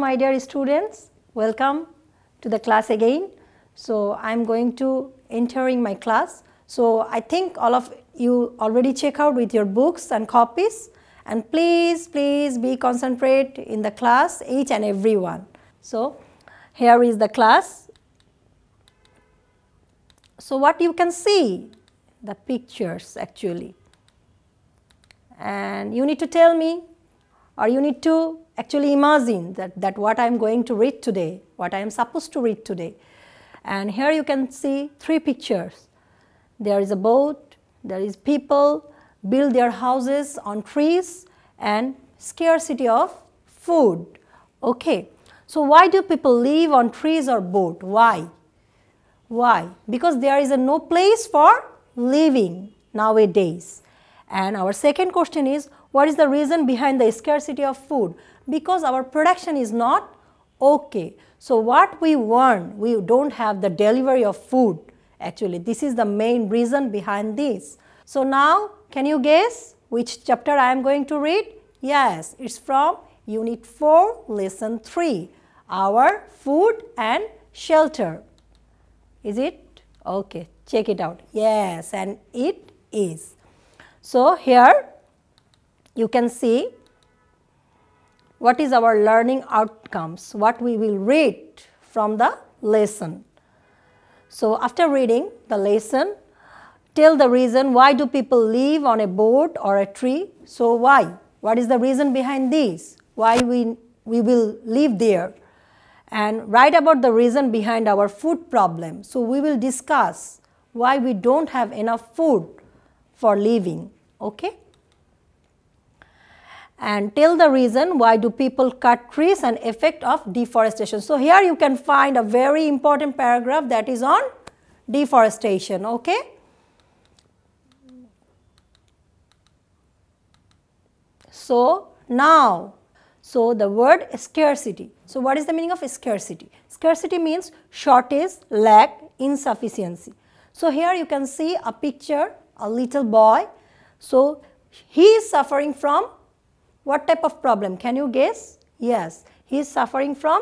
my dear students, welcome to the class again. So I am going to entering my class. So I think all of you already check out with your books and copies, and please be concentrate in the class, each and every one. So here is the class. So what you can see, the pictures actually, and you need to tell me, or you need to actually imagine that what I am going to read today, what I am supposed to read today. And here you can see three pictures. There is a boat, there is people build their houses on trees, and scarcity of food. Okay, so why do people live on trees or boat? Why? Why? Because there is no place for living nowadays. And our second question is, what is the reason behind the scarcity of food? Because our production is not okay. So what we want, we don't have the delivery of food. Actually, this is the main reason behind this. So now, can you guess which chapter I am going to read? Yes, it's from Unit 4, Lesson 3, Our Food and Shelter. Is it? Okay, check it out. Yes, and it is. So here you can see what is our learning outcomes, what we will read from the lesson. So after reading the lesson, tell the reason why do people live on a boat or a tree. So why? What is the reason behind this? Why we will live there? And write about the reason behind our food problem. So we will discuss why we don't have enough food for living. Okay? And tell the reason why do people cut trees and effect of deforestation. So here you can find a very important paragraph that is on deforestation. Okay? So now, so the word scarcity. So what is the meaning of scarcity? Scarcity means shortage, lack, insufficiency. So here you can see a picture, a little boy. So he is suffering from what type of problem? Can you guess? Yes, he is suffering from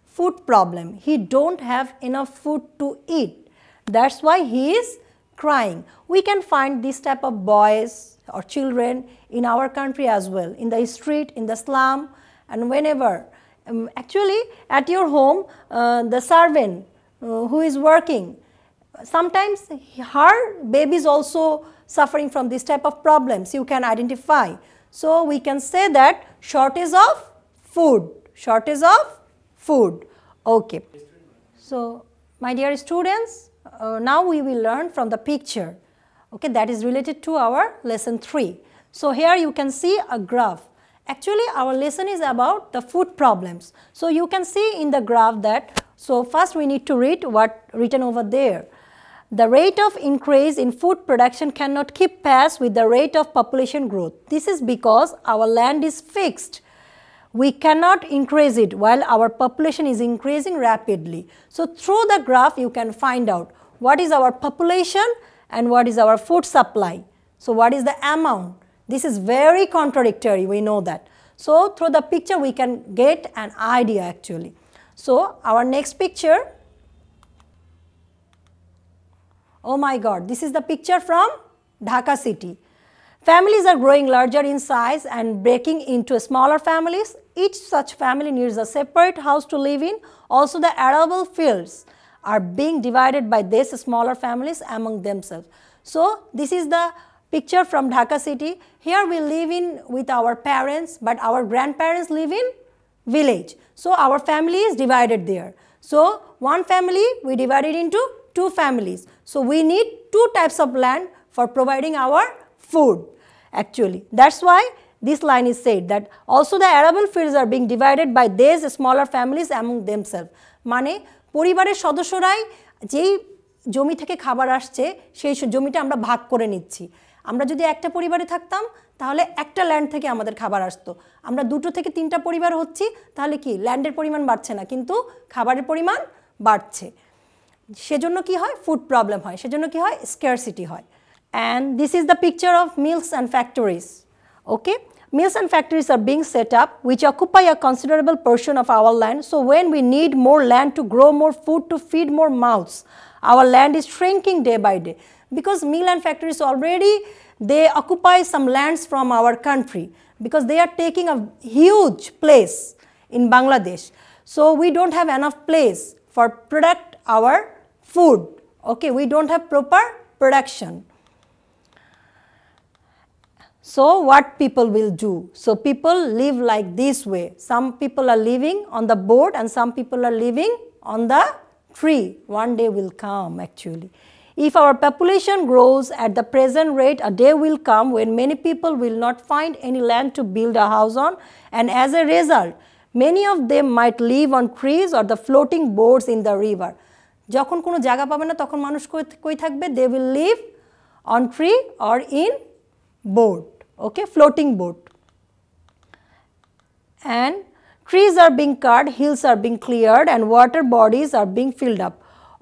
food problem. He don't have enough food to eat. That's why he is crying. We can find this type of boys or children in our country as well, in the street, in the slum, and whenever. Actually, at your home, the servant who is working, sometimes her baby is also suffering from this type of problems. You can identify. So we can say that shortage of food. Shortage of food. Okay. So my dear students, now we will learn from the picture. Okay, that is related to our lesson 3. So here you can see a graph. Actually, our lesson is about the food problems. So you can see in the graph that, so first we need to read what written over there. The rate of increase in food production cannot keep pace with the rate of population growth. This is because our land is fixed. We cannot increase it while our population is increasing rapidly. So through the graph you can find out what is our population and what is our food supply. So what is the amount? This is very contradictory, we know that. So through the picture we can get an idea actually. So our next picture. Oh my God, this is the picture from Dhaka city. Families are growing larger in size and breaking into smaller families. Each such family needs a separate house to live in. Also, the arable fields are being divided by these smaller families among themselves. So, this is the picture from Dhaka city. Here we live in with our parents, but our grandparents live in village. So, our family is divided there. So, one family we divided into 2 families. So we need 2 types of land for providing our food actually. That's why this line is said that also the arable fields are being divided by these smaller families among themselves. মানে পরিবারের সদস্যরাই যেই জমি থেকে খাবার আসছে সেই জমিটা আমরা ভাগ করে নিচ্ছি। আমরা যদি একটা পরিবারে থাকতাম তাহলে একটা ল্যান্ড থেকে আমাদের খাবার আসতো। আমরা 2 থেকে 3টা পরিবার হচ্ছি তাহলে কি ল্যান্ডের পরিমাণ বাড়ছে না কিন্তু খাবারের পরিমাণ বাড়ছে। সেজন্য কি হয় ফুড প্রবলেম হয় সেজন্য কি হয় স্কারসিটি হয় and this is the picture of mills and factories okay Mills and factories are being set up which occupy a considerable portion of our land. So when we need more land to grow more food to feed more mouths, our land is shrinking day by day. Because mill and factories already, they occupy some lands from our country because they are taking a huge place in Bangladesh. So we don't have enough place for product our food. Okay, we don't have proper production. So what people will do? So people live like this way. Some people are living on the boat and some people are living on the tree. One day will come actually. If our population grows at the present rate, a day will come when many people will not find any land to build a house on, and as a result, many of them might live on trees or the floating boards in the river. যখন কোনো জায়গা পাবে না তখন মানুষ কই থাকবে? They will live on tree or in boat, okay, floating boat. And trees are being cut, hills are being cleared, and water bodies are being filled up,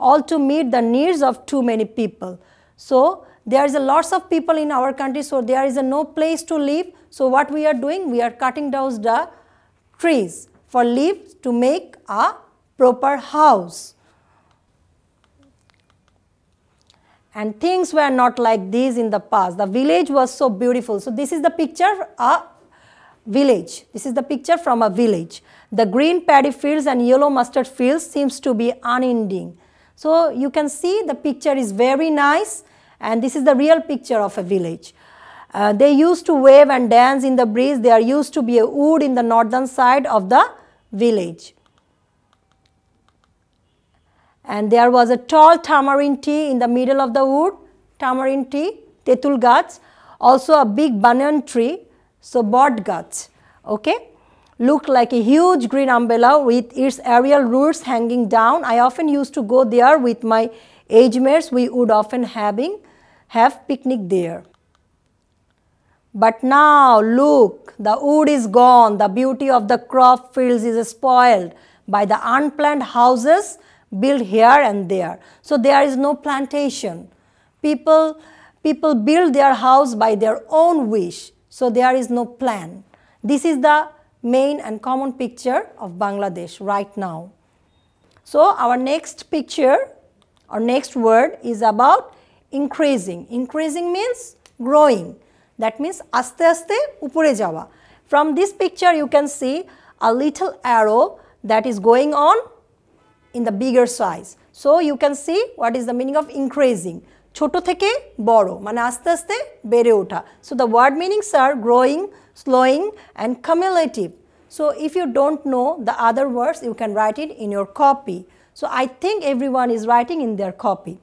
all to meet the needs of too many people. So there is a lots of people in our country, so there is no place to live. So what we are doing? We are cutting down the trees for leaves to make a proper house. And things were not like this in the past. The village was so beautiful. So this is the picture, a village. This is the picture from a village. The green paddy fields and yellow mustard fields seems to be unending. So you can see the picture is very nice, and this is the real picture of a village. They used to wave and dance in the breeze. There used to be a wood in the northern side of the village. And there was a tall tamarind tree in the middle of the wood, tamarind tree, tetul gach, also a big banyan tree, so bod gach, okay, looked like a huge green umbrella with its aerial roots hanging down. I often used to go there with my age mates. We would often have picnic there. But now look, the wood is gone, the beauty of the crop fields is spoiled by the unplanned houses built here and there. So there is no plantation. People build their house by their own wish. So there is no plan. This is the main and common picture of Bangladesh right now. So our next picture or next word is about increasing. Increasing means growing. That means aste aste upore jawa. From this picture you can see a little arrow that is going on in the bigger size. So you can see what is the meaning of increasing. Choto theke boro, mane aste aste bere otha. So the word meanings are growing, slowing, and cumulative. So if you don't know the other words, you can write it in your copy. So I think everyone is writing in their copy.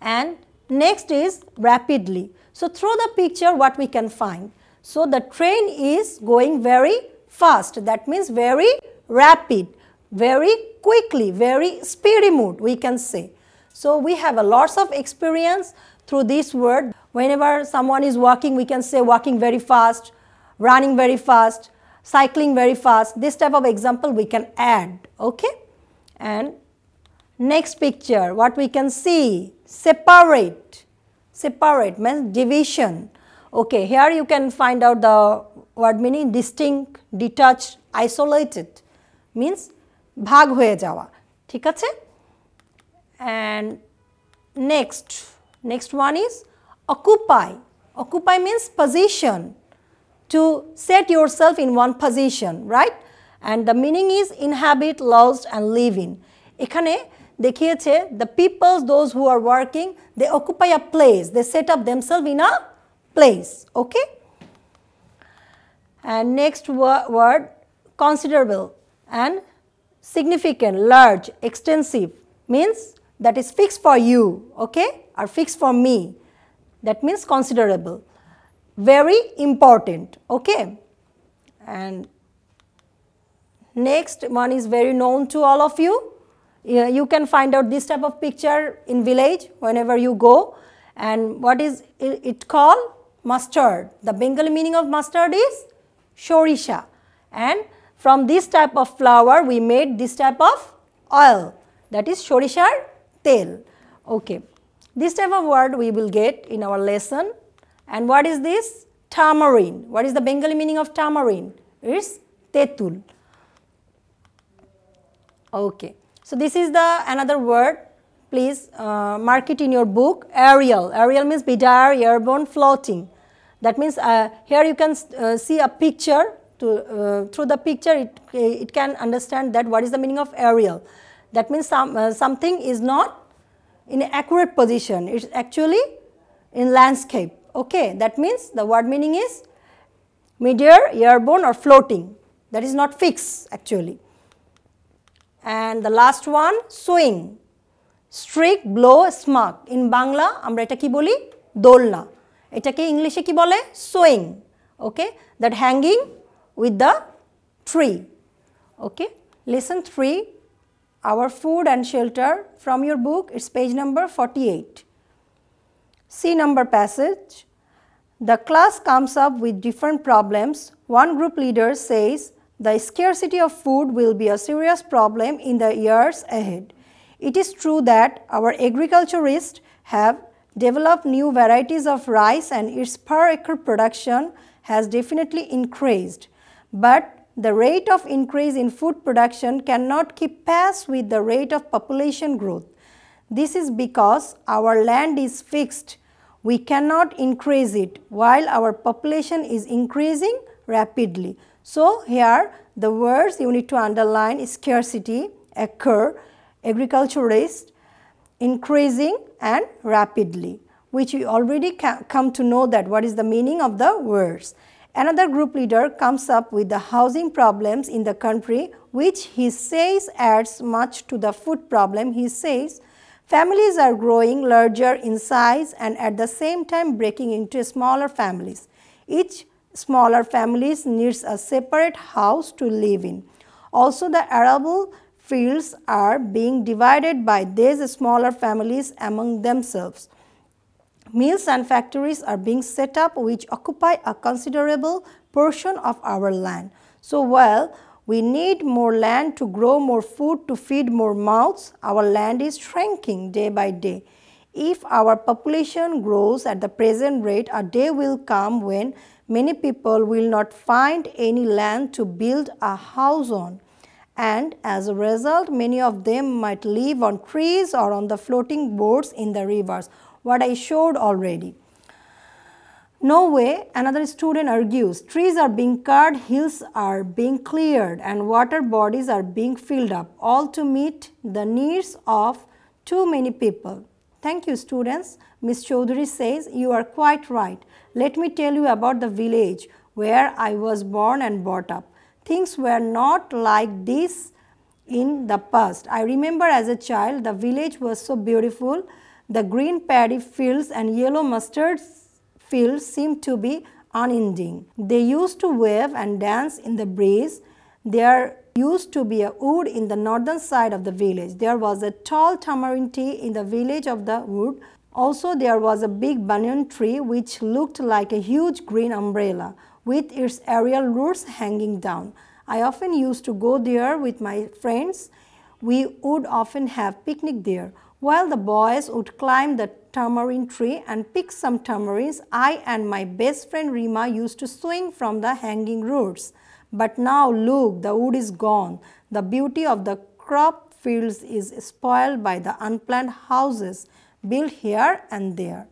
And next is rapidly. So through the picture what we can find? So the train is going very fast. That means very rapid, very quickly, very speedy mood we can say. So we have a lots of experience through this word. Whenever someone is walking, we can say walking very fast, running very fast, cycling very fast. This type of example we can add, okay? And next picture, what we can see, separate. Separate means division. Okay, here you can find out the word meaning distinct, detached, isolated. Means ভাগ হয়ে যাওয়া, ঠিক আছে? And next one is occupy. Occupy means position, to set yourself in one position, right? And the meaning is inhabit, lodge, and live in. এখানে দেখিয়েছে the people, those who are working, they occupy a place, they set up themselves in a place, okay? And next word considerable and significant, large, extensive means that is fixed for you, okay, or fixed for me. That means considerable, very important, okay. And next one is very known to all of you. You can find out this type of picture in village whenever you go. And what is it called? Mustard. The Bengali meaning of mustard is shorisha. And from this type of flour we made this type of oil, that is shorishar tel. Okay, this type of word we will get in our lesson. And what is this? tamarind. What is the Bengali meaning of tamarind? It's tetul. Okay. So this is the another word. Please mark it in your book. Aerial. Aerial means bidar, airborne, floating. That means here you can see a picture. Through the picture, it can understand that what is the meaning of aerial. That means something is not in an accurate position. It's actually in landscape. Okay. That means the word meaning is mid-air, airborne, or floating. That is not fixed actually. And the last one, swing. Streak, blow, smack. In Bangla, আমরা এটা কি বলি? দোলনা. এটাকে ইংলিশে কি বলে? Swing. Okay, that hanging with the tree. Okay, lesson 3, our food and shelter. From your book, it's page number 48. C number passage. The class comes up with different problems. One group leader says the scarcity of food will be a serious problem in the years ahead. It is true that our agriculturists have developed new varieties of rice and its per acre production has definitely increased. But the rate of increase in food production cannot keep pace with the rate of population growth. This is because our land is fixed. We cannot increase it while our population is increasing rapidly. So here the words you need to underline is scarcity, occur, agriculturist, increasing and rapidly, which we already come to know that what is the meaning of the words. Another group leader comes up with the housing problems in the country, which he says adds much to the food problem. He says families are growing larger in size and at the same time breaking into smaller families. Each smaller families needs a separate house to live in. Also, the arable fields are being divided by these smaller families among themselves. Mills and factories are being set up which occupy a considerable portion of our land. So while we need more land to grow more food to feed more mouths, our land is shrinking day by day. If our population grows at the present rate, a day will come when many people will not find any land to build a house on. And as a result, many of them might live on trees or on the floating boards in the rivers, what I showed already. No way, another student argues, trees are being cut, hills are being cleared and water bodies are being filled up, all to meet the needs of too many people. Thank you students. Ms. Chaudhary says, you are quite right. Let me tell you about the village where I was born and brought up. Things were not like this in the past. I remember as a child, the village was so beautiful. The green paddy fields and yellow mustard fields seemed to be unending. They used to wave and dance in the breeze. There used to be a wood in the northern side of the village. There was a tall tamarind tree in the village of the wood. Also, there was a big banyan tree which looked like a huge green umbrella with its aerial roots hanging down. I often used to go there with my friends. We would often have picnic there. While the boys would climb the tamarind tree and pick some tamarinds, I and my best friend Rima used to swing from the hanging roots. But now look, the wood is gone. The beauty of the crop fields is spoiled by the unplanned houses built here and there.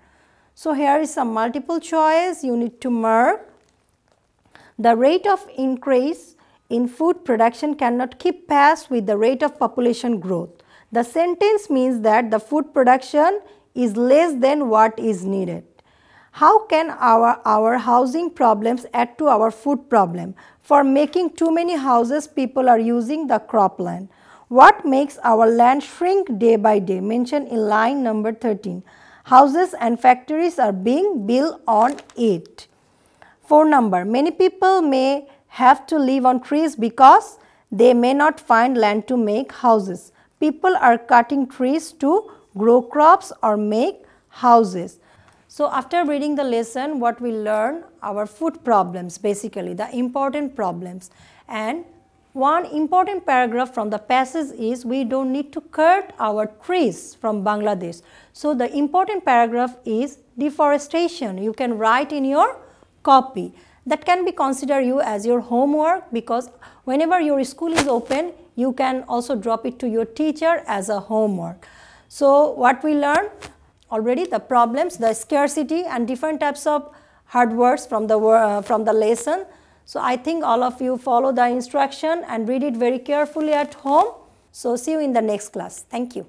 So here is some multiple choice. You need to mark. The rate of increase in food production cannot keep pace with the rate of population growth. The sentence means that the food production is less than what is needed. How can our housing problems add to our food problem? For making too many houses, people are using the cropland. What makes our land shrink day by day? Mentioned in line number 13. Houses and factories are being built on it. 4 number, many people may have to live on trees because they may not find land to make houses. People are cutting trees to grow crops or make houses. So after reading the lesson, what we learn, our food problems, basically the important problems. And one important paragraph from the passage is we don't need to cut our trees from Bangladesh. So the important paragraph is deforestation. You can write in your copy. That can be considered you as your homework, because whenever your school is open, you can also drop it to your teacher as a homework. So what we learned already, the problems, the scarcity and different types of hard words from the lesson. So I think all of you follow the instruction and read it very carefully at home. So see you in the next class. Thank you.